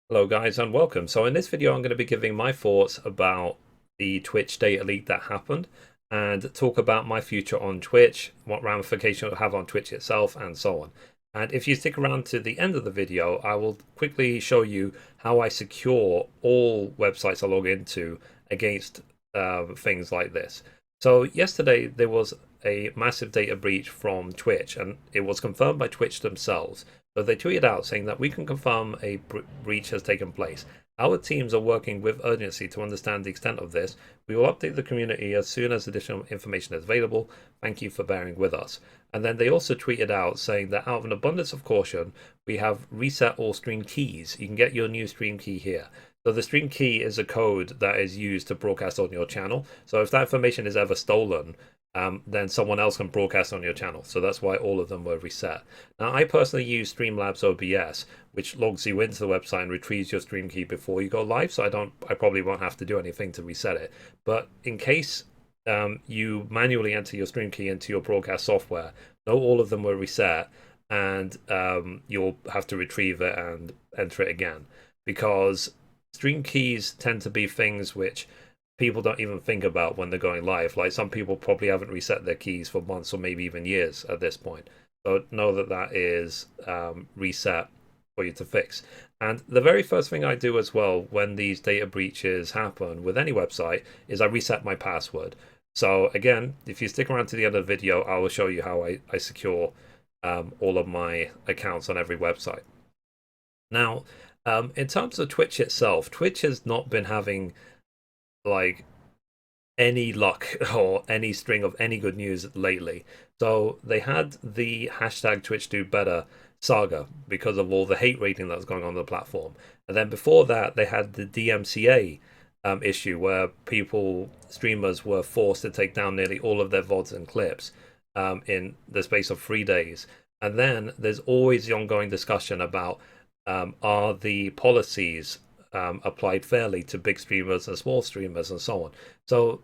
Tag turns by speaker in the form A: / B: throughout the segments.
A: Hello guys and welcome. So in this video I'm going to be giving my thoughts about the Twitch data leak that happened and talk about my future on Twitch, what ramifications it will have on Twitch itself and so on. And if you stick around to the end of the video, I will quickly show you how I secure all websites I log into against things like this. So yesterday there was a massive data breach from Twitch and it was confirmed by Twitch themselves. So they tweeted out saying that we can confirm a breach has taken place. Our teams are working with urgency to understand the extent of this. We will update the community as soon as additional information is available. Thank you for bearing with us. And then they also tweeted out saying that out of an abundance of caution, we have reset all stream keys. You can get your new stream key here. So the stream key is a code that is used to broadcast on your channel. So if that information is ever stolen, then someone else can broadcast on your channel. So that's why all of them were reset. Now, I personally use Streamlabs OBS, which logs you into the website and retrieves your stream key before you go live. So I probably won't have to do anything to reset it. But in case you manually enter your stream key into your broadcast software, know all of them were reset, and you'll have to retrieve it and enter it again, because stream keys tend to be things which people don't even think about when they're going live. Like, some people probably haven't reset their keys for months or maybe even years at this point. So know that that is reset for you to fix. And the very first thing I do as well when these data breaches happen with any website is I reset my password. So again, if you stick around to the end of the video, I will show you how I secure all of my accounts on every website. Now, in terms of Twitch itself, Twitch has not been having like any luck or any string of any good news lately. So they had the hashtag Twitch do better saga because of all the hate rating that was going on the platform. And then before that, they had the DMCA issue where streamers were forced to take down nearly all of their VODs and clips in the space of 3 days. And then there's always the ongoing discussion about are the policies applied fairly to big streamers and small streamers and so on. So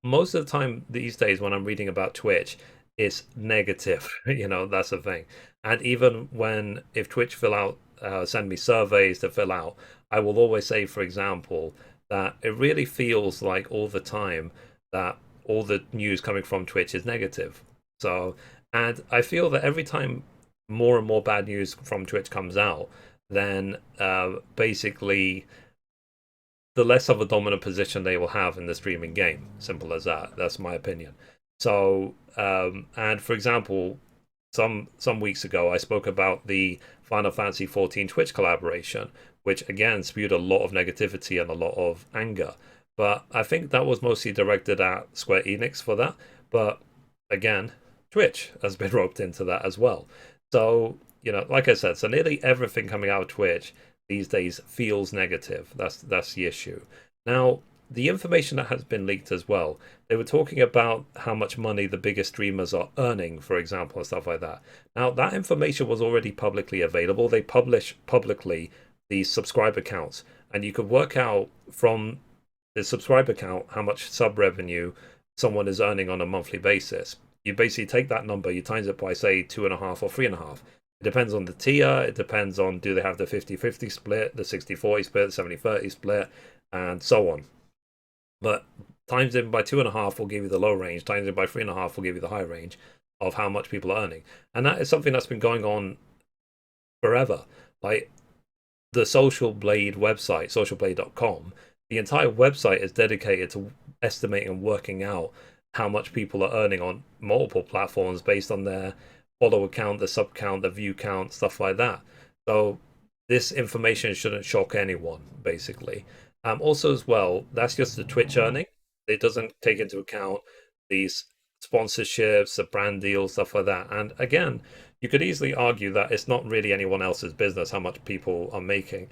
A: most of the time these days when I'm reading about Twitch, it's negative. That's the thing. And even when, if Twitch send me surveys to fill out, I will always say, for example, that it really feels like all the time that all the news coming from Twitch is negative. So, and I feel that every time more and more bad news from Twitch comes out, then basically the less of a dominant position they will have in the streaming game. Simple as that. That's my opinion. So, and for example, some weeks ago, I spoke about the Final Fantasy 14 Twitch collaboration, which again spewed a lot of negativity and a lot of anger. But I think that was mostly directed at Square Enix for that. But again, Twitch has been roped into that as well. So, like I said, so nearly everything coming out of Twitch these days feels negative. That's the issue. Now, the information that has been leaked as well, they were talking about how much money the biggest streamers are earning, for example, and stuff like that. Now, that information was already publicly available. They publish publicly the subscriber counts, and you could work out from the subscriber count how much sub revenue someone is earning on a monthly basis. You basically take that number, you times it by, say, 2.5 or 3.5. It depends on the tier. It depends on, do they have the 50-50 split, the 60-40 split, the 70-30 split, and so on. But times it by 2.5 will give you the low range. Times it by 3.5 will give you the high range of how much people are earning. And that is something that's been going on forever. Like the Social Blade website, socialblade.com, the entire website is dedicated to estimating and working out how much people are earning on multiple platforms based on their follower count, the sub count, the view count, stuff like that. So this information shouldn't shock anyone, basically. Also, as well, that's just the Twitch earning. It doesn't take into account these sponsorships, the brand deals, stuff like that. And again, you could easily argue that it's not really anyone else's business how much people are making.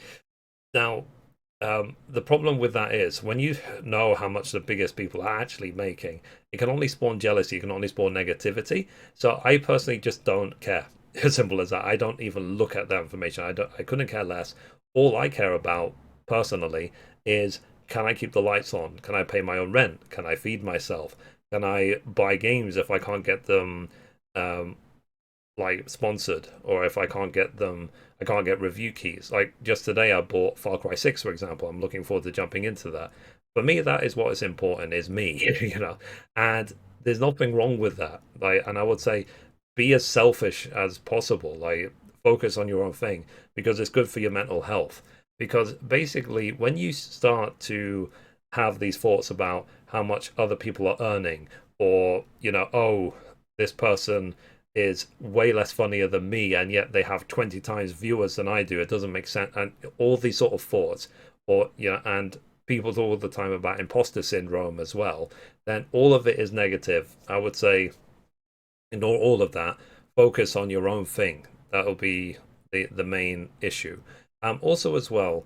A: Now, the problem with that is when you know how much the biggest people are actually making, it can only spawn jealousy, it can only spawn negativity. So I personally just don't care. As simple as that. I don't even look at that information. I couldn't care less. All I care about personally is, can I keep the lights on? Can I pay my own rent? Can I feed myself? Can I buy games if I can't get them like sponsored, or if I can't get them, I can't get review keys. Like just today, I bought Far Cry 6, for example. I'm looking forward to jumping into that. For me, that is what is important, is me, and there's nothing wrong with that. Like, and I would say be as selfish as possible. Like, focus on your own thing because it's good for your mental health. Because basically, when you start to have these thoughts about how much other people are earning, or, oh, this person is way less funnier than me, and yet they have 20 times viewers than I do. It doesn't make sense. And all these sort of thoughts, or, and people talk all the time about imposter syndrome as well, then all of it is negative. I would say, ignore all of that. Focus on your own thing. That'll be the main issue. Also, as well,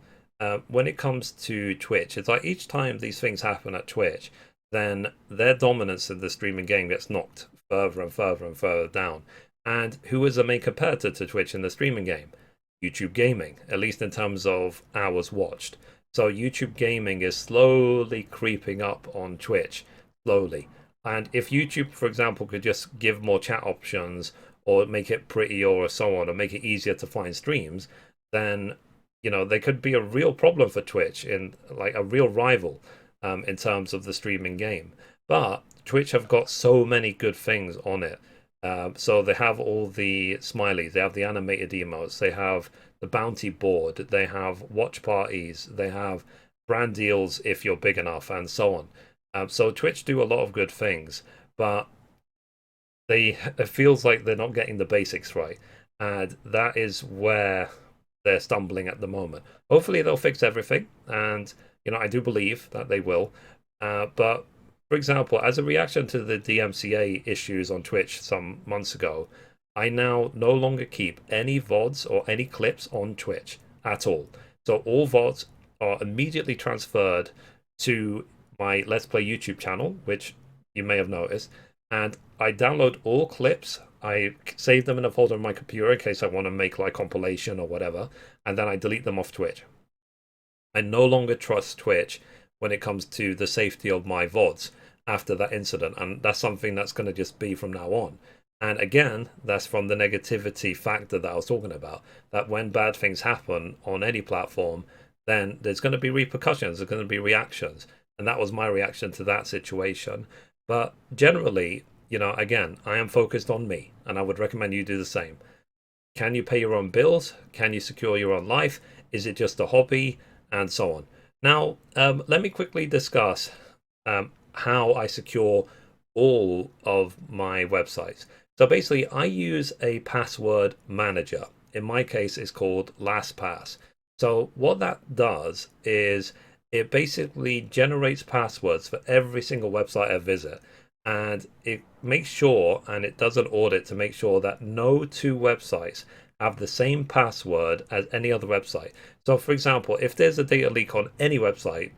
A: when it comes to Twitch, it's like each time these things happen at Twitch, then their dominance of the streaming game gets knocked further and further and further down. And who is the main competitor to Twitch in the streaming game? YouTube Gaming, at least in terms of hours watched. So YouTube Gaming is slowly creeping up on Twitch, slowly. And if YouTube, for example, could just give more chat options or make it prettier or so on, or make it easier to find streams, then they could be a real problem for Twitch, in like a real rival in terms of the streaming game. But Twitch have got so many good things on it. So they have all the smileys, they have the animated emotes, they have the bounty board, they have watch parties, they have brand deals if you're big enough, and so on. So Twitch do a lot of good things, but it feels like they're not getting the basics right, and that is where they're stumbling at the moment. Hopefully they'll fix everything, and I do believe that they will. But for example, as a reaction to the DMCA issues on Twitch some months ago, I now no longer keep any VODs or any clips on Twitch at all. So all VODs are immediately transferred to my Let's Play YouTube channel, which you may have noticed, and I download all clips. I save them in a folder on my computer in case I want to make like compilation or whatever, and then I delete them off Twitch. I no longer trust Twitch when it comes to the safety of my VODs after that incident, and that's something that's going to just be from now on. And again, that's from the negativity factor that I was talking about, that when bad things happen on any platform, then there's going to be repercussions, there's going to be reactions, and that was my reaction to that situation. But generally, again, I am focused on me, and I would recommend you do the same. Can you pay your own bills? Can you secure your own life? Is it just a hobby? And so on. Now, let me quickly discuss how I secure all of my websites. So basically, I use a password manager. In my case, it's called LastPass. So what that does is it basically generates passwords for every single website I visit. And it makes sure, and it does an audit to make sure that no two websites have the same password as any other website. So for example, if there's a data leak on any website,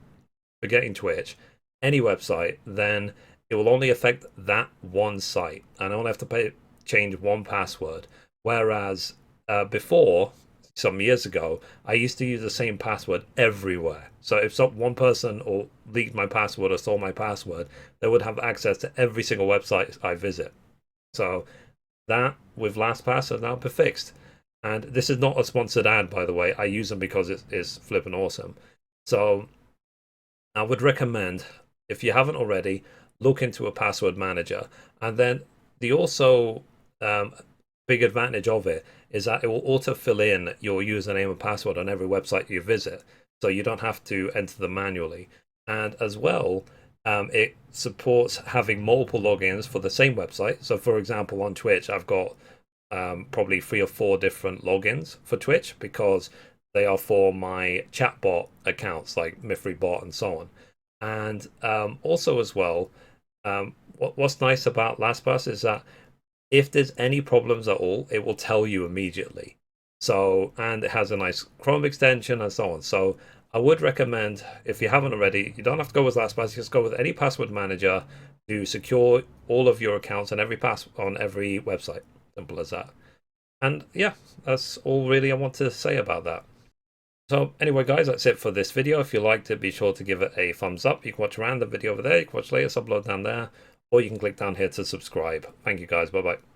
A: forgetting Twitch, any website, then it will only affect that one site, and I only have to change one password. Whereas before, some years ago, I used to use the same password everywhere. So if one person or leaked my password or stole my password, they would have access to every single website I visit. So that with LastPass has now been fixed. And this is not a sponsored ad, by the way. I use them because it's flipping awesome. So I would recommend, if you haven't already, look into a password manager. And then the also big advantage of it is that it will auto-fill in your username and password on every website you visit. So you don't have to enter them manually. And as well, it supports having multiple logins for the same website. So for example, on Twitch, I've got probably 3 or 4 different logins for Twitch because they are for my chatbot accounts like Mithrie bot and so on. And also as well, what's nice about LastPass is that if there's any problems at all, it will tell you immediately. So, and it has a nice Chrome extension and so on. So I would recommend, if you haven't already, you don't have to go with LastPass, just go with any password manager to secure all of your accounts on every website. Simple as that. And yeah, that's all really I want to say about that. So anyway, guys, that's it for this video. If you liked it, be sure to give it a thumbs up. You can watch around the video over there. You can watch latest upload down there, or you can click down here to subscribe. Thank you, guys. Bye-bye.